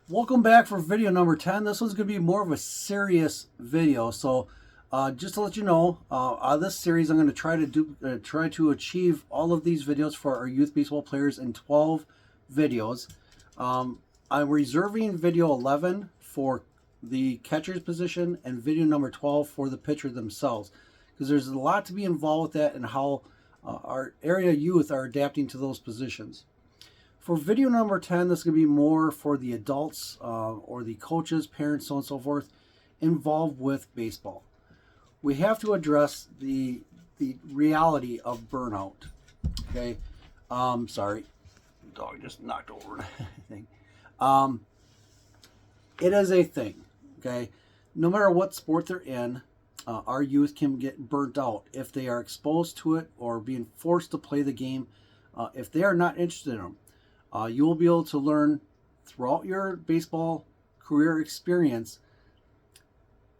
Welcome back for video number 10. This one's going to be more of a serious video. So just to let you know, out of this series, I'm going to try to achieve all of these videos for our youth baseball players in 12 videos. I'm reserving video 11 for the catcher's position and video number 12 for the pitcher themselves, because there's a lot to be involved with that and how our area youth are adapting to those positions. For video number 10, this is going to be more for the adults or the coaches, parents, so on and so forth, involved with baseball. We have to address the reality of burnout. Okay, sorry, dog just knocked over anything. It is a thing. Okay, no matter what sport they're in, our youth can get burnt out if they are exposed to it or being forced to play the game. If they are not interested in them. You will be able to learn throughout your baseball career experience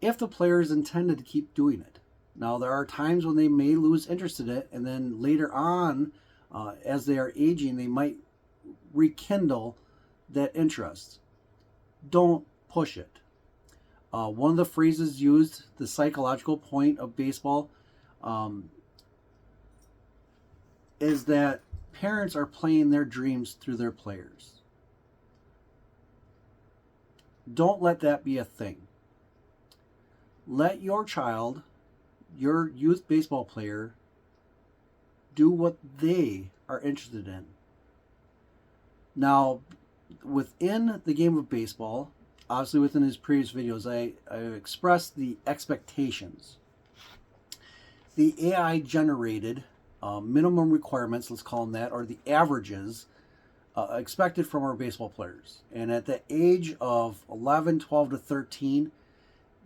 if the player is intended to keep doing it. Now, there are times when they may lose interest in it, and then later on, as they are aging, they might rekindle that interest. Don't push it. One of the phrases used, the psychological point of baseball, is that parents are playing their dreams through their players. Don't let that be a thing. Let your child, your youth baseball player, do what they are interested in. Now, within the game of baseball, obviously within his previous videos, I expressed the expectations. The AI generated minimum requirements, let's call them that, or the averages expected from our baseball players. And at the age of 11, 12 to 13,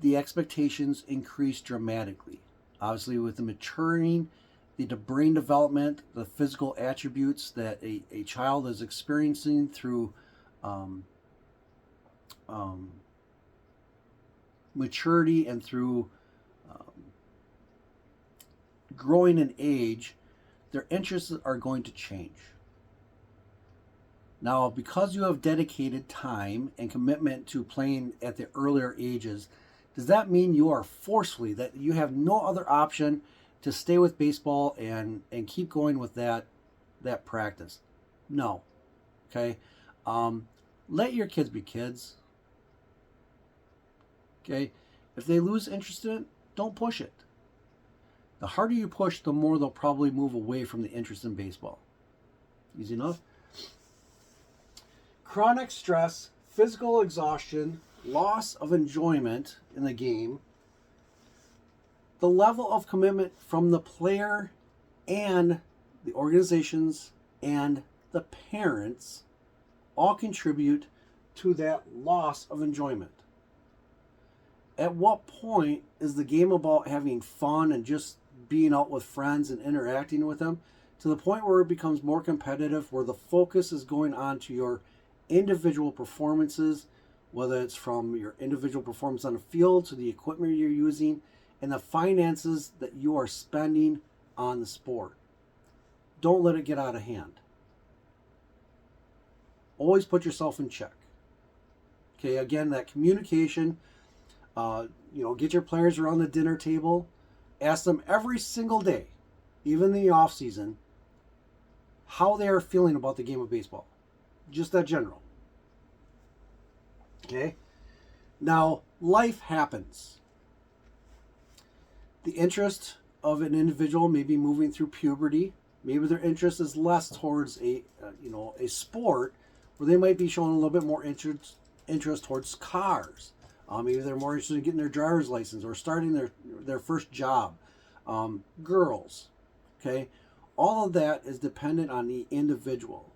the expectations increase dramatically. Obviously, with the maturing, the brain development, the physical attributes that a child is experiencing through maturity and through growing in age, their interests are going to change. Now, because you have dedicated time and commitment to playing at the earlier ages, does that mean you are forcefully, that you have no other option to stay with baseball and keep going with that practice? No. Okay? Let your kids be kids. Okay? If they lose interest in it, don't push it. The harder you push, the more they'll probably move away from the interest in baseball. Easy enough? Chronic stress, physical exhaustion, loss of enjoyment in the game, the level of commitment from the player and the organizations and the parents all contribute to that loss of enjoyment. At what point is the game about having fun and just being out with friends and interacting with them, to the point where it becomes more competitive, where the focus is going on to your individual performances, whether it's from your individual performance on the field to the equipment you're using and the finances that you are spending on the sport? Don't let it get out of hand. Always put yourself in check. Okay, again, that communication, get your players around the dinner table. Ask them every single day, even in the off season, how they are feeling about the game of baseball. Just that general. Okay? Now, life happens. The interest of an individual may be moving through puberty. Maybe their interest is less towards a sport, where they might be showing a little bit more interest towards cars. Maybe they're more interested in getting their driver's license or starting their first job. Girls, okay? All of that is dependent on the individual.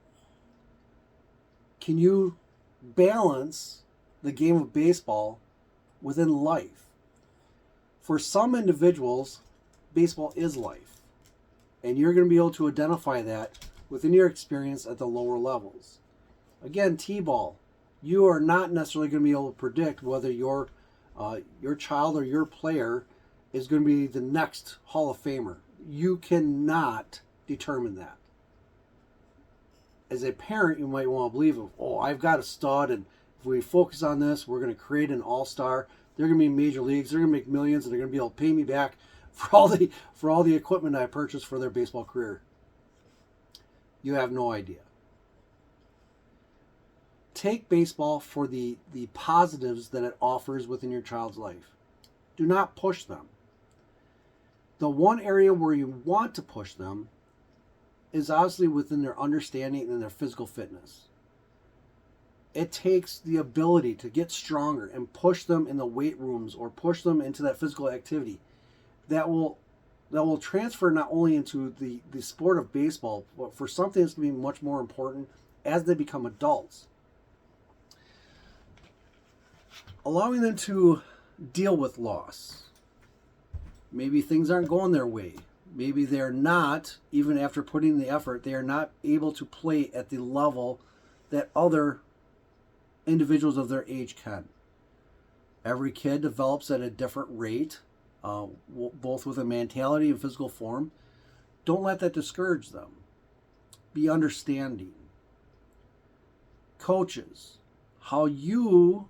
Can you balance the game of baseball within life? For some individuals, baseball is life. And you're going to be able to identify that within your experience at the lower levels. Again, T-ball. You are not necessarily going to be able to predict whether your child or your player is going to be the next Hall of Famer. You cannot determine that. As a parent, you might want to believe, I've got a stud and if we focus on this, we're going to create an all-star. They're going to be in major leagues. They're going to make millions, and they're going to be able to pay me back for all the equipment I purchased for their baseball career. You have no idea. Take baseball for the positives that it offers within your child's life. Do not push them. The one area where you want to push them is obviously within their understanding and their physical fitness. It takes the ability to get stronger and push them in the weight rooms or push them into that physical activity that will transfer not only into the sport of baseball, but for something that's going to be much more important as they become adults. Allowing them to deal with loss. Maybe things aren't going their way. Maybe they're not, even after putting in the effort, they are not able to play at the level that other individuals of their age can. Every kid develops at a different rate, both with a mentality and physical form. Don't let that discourage them. Be understanding. Coaches, how you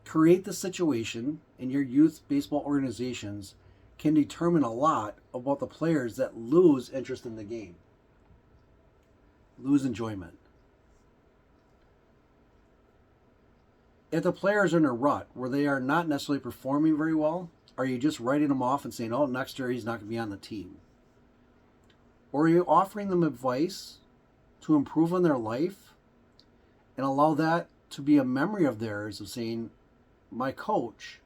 create the situation in your youth baseball organizations can determine a lot about the players that lose interest in the game, lose enjoyment. If the players are in a rut where they are not necessarily performing very well, are you just writing them off and saying, oh, next year he's not going to be on the team? Or are you offering them advice to improve on their life and allow that to be a memory of theirs of saying, my coach,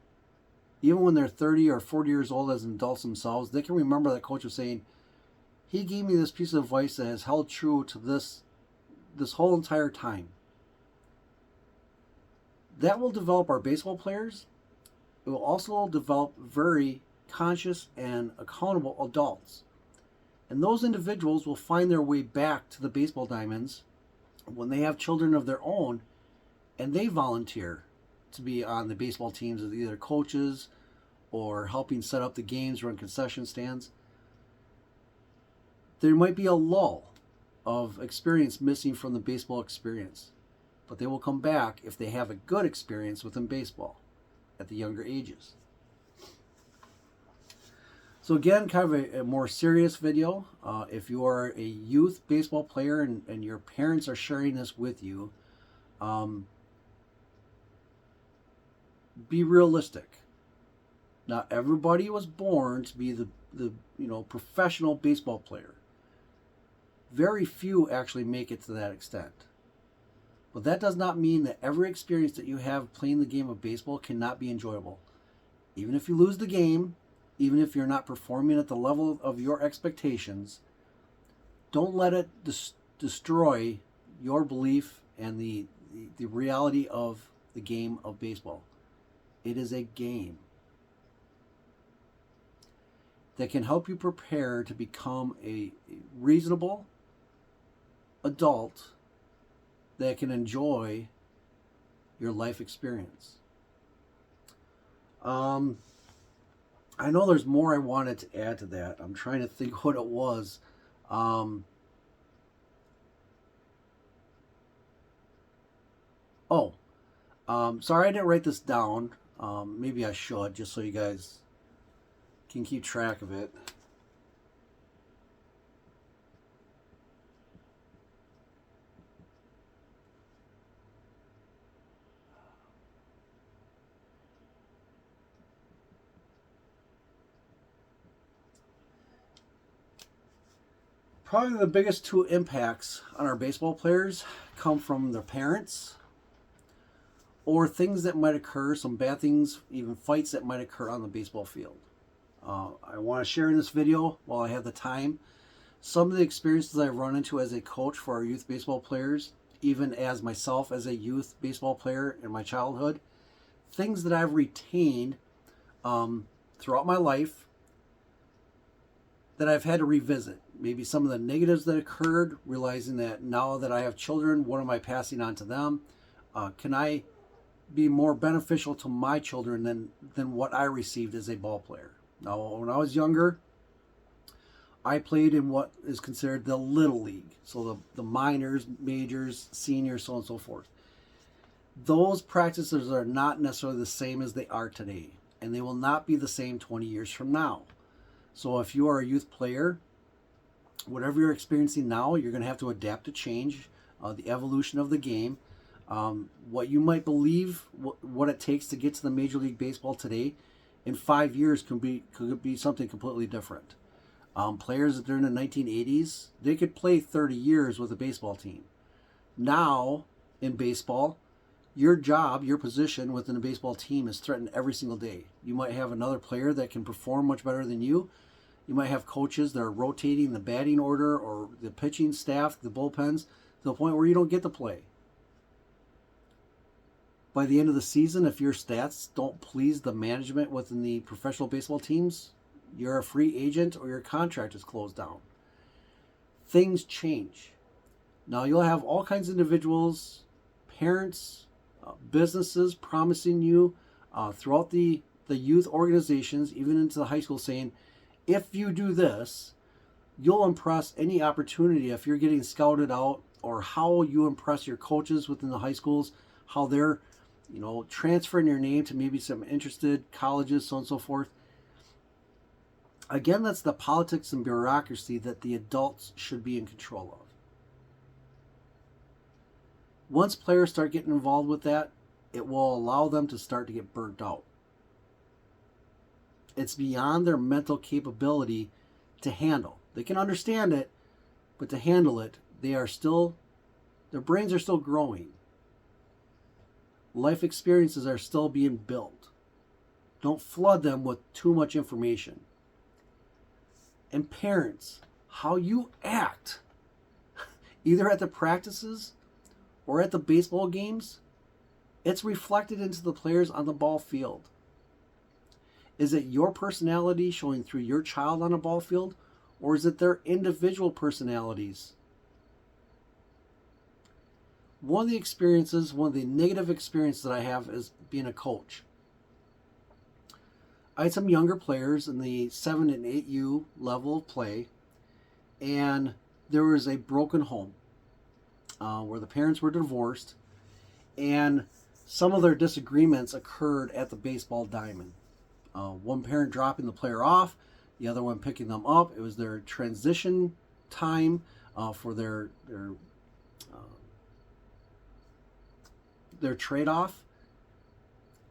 even when they're 30 or 40 years old as adults themselves, they can remember that coach was saying, he gave me this piece of advice that has held true to this whole entire time. That will develop our baseball players. It will also develop very conscious and accountable adults. And those individuals will find their way back to the baseball diamonds when they have children of their own and they volunteer to be on the baseball teams as either coaches or helping set up the games, run concession stands. There might be a lull of experience missing from the baseball experience, but they will come back if they have a good experience within baseball at the younger ages. So again, kind of a more serious video. If you are a youth baseball player and your parents are sharing this with you, be realistic. Not everybody was born to be the professional baseball player. Very few actually make it to that extent. But that does not mean that every experience that you have playing the game of baseball cannot be enjoyable. Even if you lose the game, even if you're not performing at the level of your expectations, don't let it destroy your belief and the reality of the game of baseball. It is a game that can help you prepare to become a reasonable adult that can enjoy your life experience. I know there's more I wanted to add to that. I'm trying to think what it was. Sorry I didn't write this down. Maybe I should, just so you guys can keep track of it. Probably the biggest two impacts on our baseball players come from their parents or things that might occur, some bad things, even fights that might occur on the baseball field. I want to share in this video, while I have the time, some of the experiences I've run into as a coach for our youth baseball players, even as myself as a youth baseball player in my childhood, things that I've retained throughout my life that I've had to revisit. Maybe some of the negatives that occurred, realizing that now that I have children, what am I passing on to them? Can I be more beneficial to my children than what I received as a ball player? Now, when I was younger, I played in what is considered the Little League. So the minors, majors, seniors, so on and so forth. Those practices are not necessarily the same as they are today. And they will not be the same 20 years from now. So if you are a youth player, whatever you're experiencing now, you're going to have to adapt to change, the evolution of the game. What you might believe, what it takes to get to the Major League Baseball today, in 5 years could be something completely different. Players during the 1980s, they could play 30 years with a baseball team. Now, in baseball, your job, your position within a baseball team is threatened every single day. You might have another player that can perform much better than you. You might have coaches that are rotating the batting order or the pitching staff, the bullpens, to the point where you don't get to play. By the end of the season, if your stats don't please the management within the professional baseball teams, you're a free agent or your contract is closed down. Things change. Now you'll have all kinds of individuals, parents, businesses promising you throughout the youth organizations, even into the high school, saying, if you do this, you'll impress any opportunity if you're getting scouted out, or how you impress your coaches within the high schools, how they're transferring your name to maybe some interested colleges, so on and so forth. Again, that's the politics and bureaucracy that the adults should be in control of. Once players start getting involved with that, it will allow them to start to get burnt out. It's beyond their mental capability to handle. They can understand it, but to handle it, their brains are still growing. Life experiences are still being built. Don't flood them with too much information. And parents, how you act, either at the practices or at the baseball games, it's reflected into the players on the ball field. Is it your personality showing through your child on a ball field, or is it their individual personalities? One of the negative experiences that I have is being a coach. I had some younger players in the 7 and 8U level of play, and there was a broken home where the parents were divorced, and some of their disagreements occurred at the baseball diamond. One parent dropping the player off, the other one picking them up. It was their transition time for their trade-off,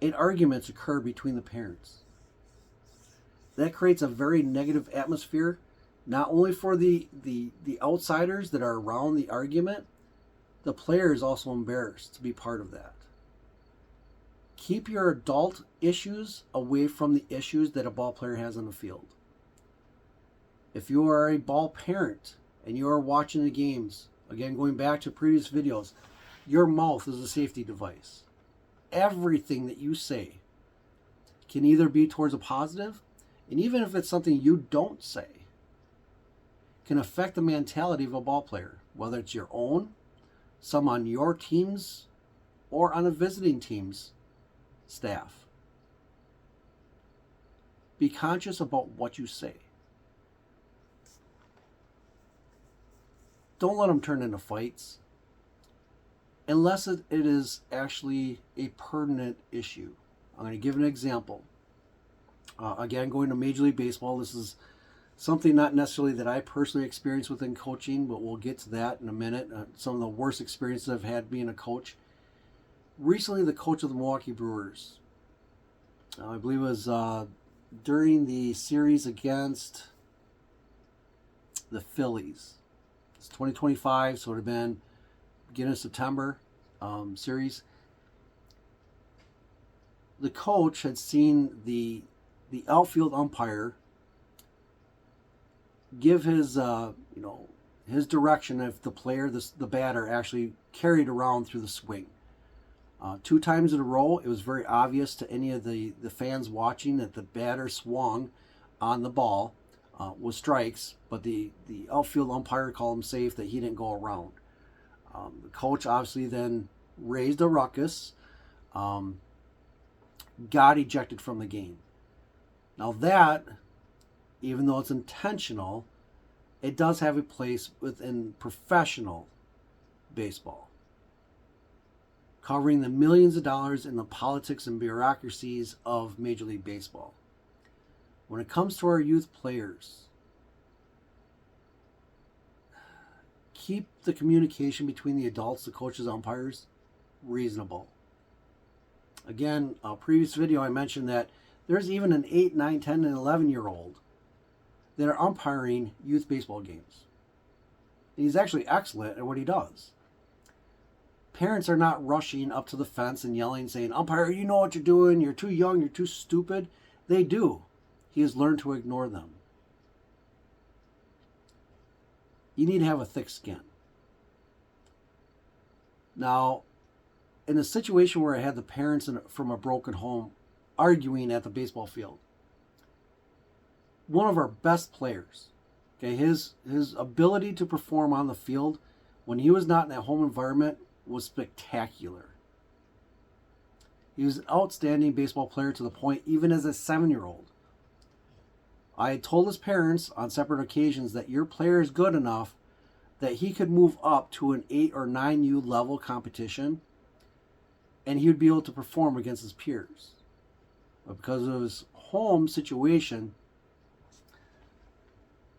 and arguments occur between the parents. That creates a very negative atmosphere, not only for the outsiders that are around the argument. The player is also embarrassed to be part of that. Keep your adult issues away from the issues that a ball player has on the field. If you are a ball parent and you are watching the games, again, going back to previous videos, your mouth is a safety device. Everything that you say can either be towards a positive, and even if it's something you don't say, can affect the mentality of a ball player, whether it's your own, some on your teams, or on a visiting team's staff. Be conscious about what you say. Don't let them turn into fights, unless it is actually a pertinent issue. I'm going to give an example. Again, going to Major League Baseball, this is something not necessarily that I personally experienced within coaching, but we'll get to that in a minute. Some of the worst experiences I've had being a coach. Recently, the coach of the Milwaukee Brewers, I believe it was during the series against the Phillies. It's 2025, so it would have been beginning of September series. The coach had seen the outfield umpire give his his direction if the player, the batter, actually carried around through the swing. 2 times in a row, it was very obvious to any of the fans watching that the batter swung on the ball with strikes, but the outfield umpire called him safe, that he didn't go around. The coach obviously then raised a ruckus, got ejected from the game. Now that, even though it's intentional, it does have a place within professional baseball, covering the millions of dollars in the politics and bureaucracies of Major League Baseball. When it comes to our youth players, keep the communication between the adults, the coaches, umpires, reasonable. Again, a previous video I mentioned that there's even an 8, 9, 10, and 11-year-old that are umpiring youth baseball games. And he's actually excellent at what he does. Parents are not rushing up to the fence and yelling, saying, "Umpire, you know what you're doing. You're too young. You're too stupid." They do. He has learned to ignore them. You need to have a thick skin. Now, in a situation where I had the parents from a broken home arguing at the baseball field, one of our best players, okay, his ability to perform on the field when he was not in that home environment was spectacular. He was an outstanding baseball player to the point, even as a 7-year-old, I had told his parents on separate occasions that your player is good enough that he could move up to an 8 or 9U level competition and he would be able to perform against his peers. But because of his home situation,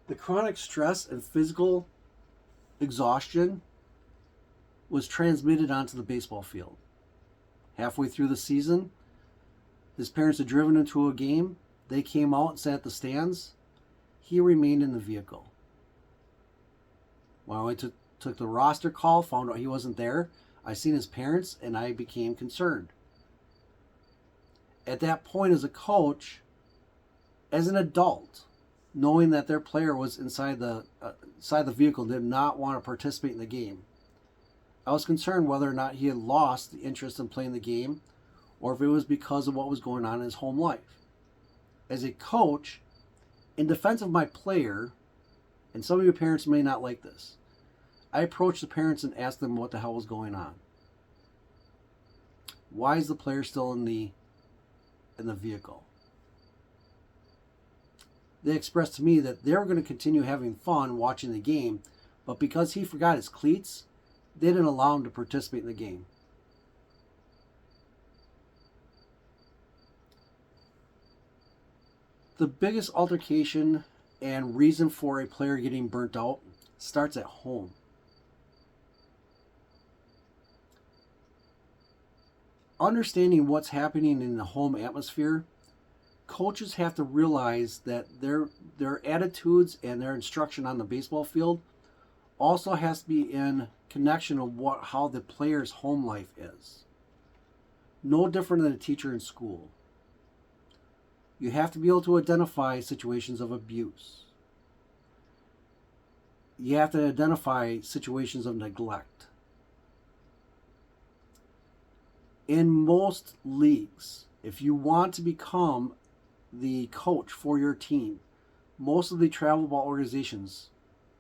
the chronic stress and physical exhaustion was transmitted onto the baseball field. Halfway through the season, his parents had driven him to a game. They came out and sat at the stands. He remained in the vehicle. When I took the roster call, found out he wasn't there, I seen his parents and I became concerned. At that point, as a coach, as an adult, knowing that their player was inside the vehicle, did not want to participate in the game, I was concerned whether or not he had lost the interest in playing the game or if it was because of what was going on in his home life. As a coach, in defense of my player, and some of your parents may not like this, I approached the parents and asked them what the hell was going on. Why is the player still in the vehicle? They expressed to me that they were going to continue having fun watching the game, but because he forgot his cleats, they didn't allow him to participate in the game. The biggest altercation and reason for a player getting burnt out starts at home. Understanding what's happening in the home atmosphere, coaches have to realize that their attitudes and their instruction on the baseball field also has to be in connection of how the player's home life is. No different than a teacher in school. You have to be able to identify situations of abuse. You have to identify situations of neglect. In most leagues, if you want to become the coach for your team, most of the travel ball organizations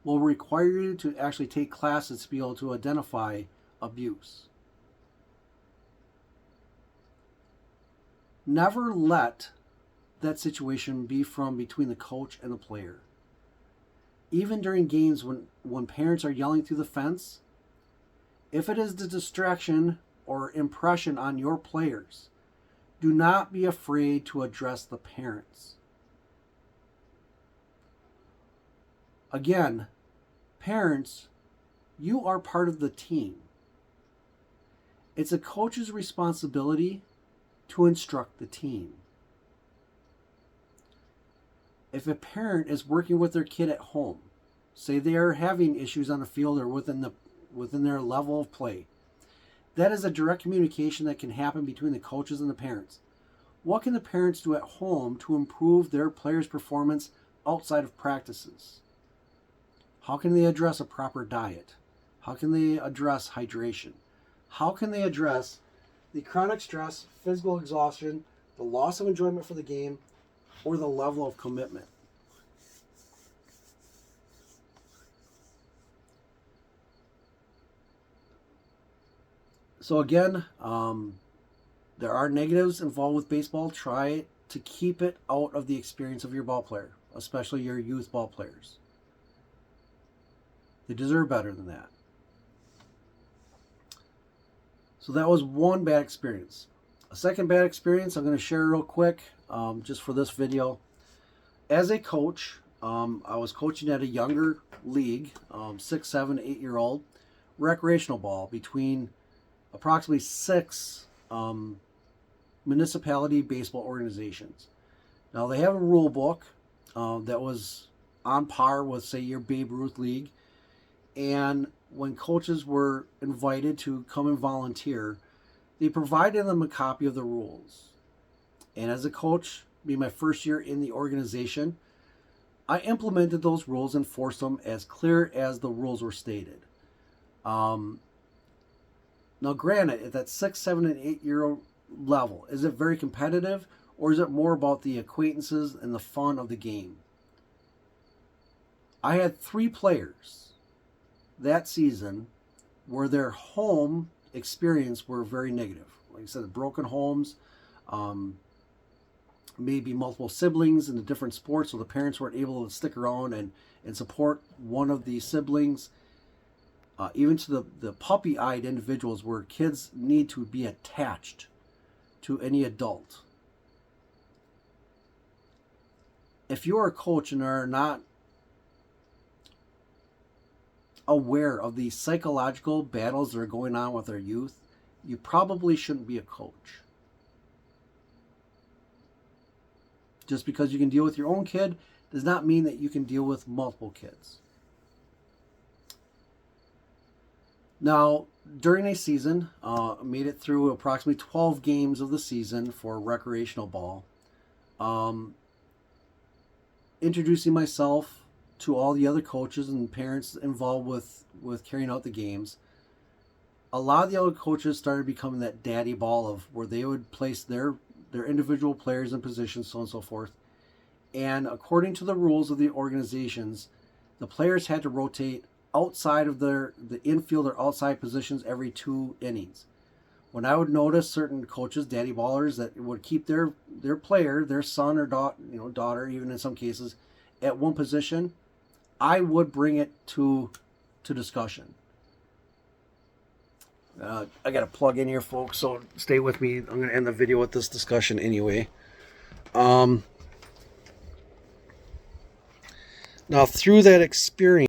will require you to actually take classes to be able to identify abuse. Never let that situation be from between the coach and the player. Even during games when parents are yelling through the fence, if it is the distraction or impression on your players, do not be afraid to address the parents. Again, parents, you are part of the team. It's a coach's responsibility to instruct the team. If a parent is working with their kid at home, say they are having issues on the field or within their level of play, that is a direct communication that can happen between the coaches and the parents. What can the parents do at home to improve their players' performance outside of practices? How can they address a proper diet? How can they address hydration? How can they address the chronic stress, physical exhaustion, the loss of enjoyment for the game, or the level of commitment? So again, there are negatives involved with baseball. Try to keep it out of the experience of your ball player, especially your youth ball players. They deserve better than that. So that was one bad experience. A second bad experience I'm going to share real quick, just for this video. As a coach, I was coaching at a younger league, 6, 7, 8-year-old, recreational ball between approximately 6 municipality baseball organizations. Now they have a rule book that was on par with, say, your Babe Ruth league, and when coaches were invited to come and volunteer, they provided them a copy of the rules. And as a coach, being my first year in the organization, I implemented those rules and enforced them as clear as the rules were stated. Now, granted, at that 6, 7, and 8-year level, is it very competitive, or is it more about the acquaintances and the fun of the game? I had 3 players that season where their home experience were very negative. Like I said, broken homes, maybe multiple siblings in the different sports, so the parents weren't able to stick around and support one of the siblings. Even to the puppy-eyed individuals where kids need to be attached to any adult. If you're a coach and are not aware of the psychological battles that are going on with our youth, you probably shouldn't be a coach. Just because you can deal with your own kid does not mean that you can deal with multiple kids. Now, during a season, I made it through approximately 12 games of the season for recreational ball. Introducing myself to all the other coaches and parents involved with carrying out the games. A lot of the other coaches started becoming that daddy ball of where they would place their individual players in positions, so on and so forth. And according to the rules of the organizations, the players had to rotate outside of the infield or outside positions every 2 innings. When I would notice certain coaches, daddy ballers, that would keep their player, their son or daughter, even in some cases, at one position, I would bring it to discussion. I got to plug in here, folks, so stay with me. I'm going to end the video with this discussion anyway. Now, through that experience,